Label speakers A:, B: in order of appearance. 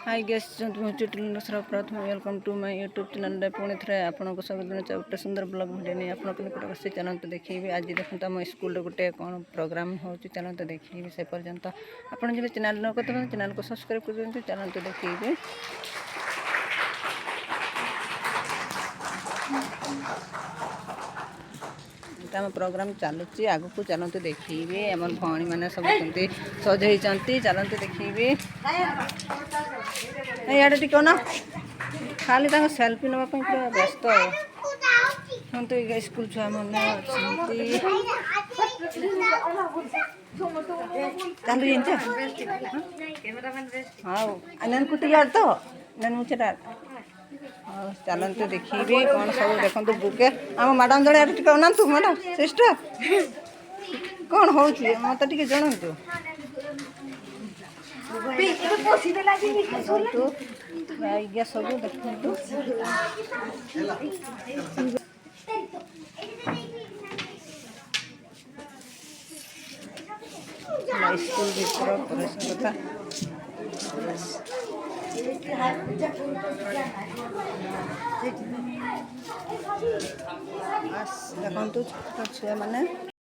A: high guest चुटल प्रथम welcome to my YouTube channel पुणी थे आपको सब दिन गोटे सुंदर ब्लॉग भिडियो नहीं आपको निकट बस चलते देखिए आज देखो आम स्कूल गोटे कौन प्रोग्राम हो चलते देखिए से पर्यंत आप जब चैनल न करते चैनल को सब्सक्राइब कर दिखाते चलते देखिए आम प्रोग्राम चलुची आग को चलते देखिए आम भौणी मैंने सब सजई चलते देखिए इे टिक ना खाली सेल्फी नापी पूरा व्यस्त हम तो स्कूल छुआ मैंने चलू हाँ नैन कुटी तो नैन मुझे हाँ चलते देखिए कौन सब देखो बुके आम मैडम जड़े टे अनातु मैडम सिस्टर कौन हो मत टे जनातु आज्ञा सब देखु स्कूल भर प्रवेश कथा देखु छुआ मैंने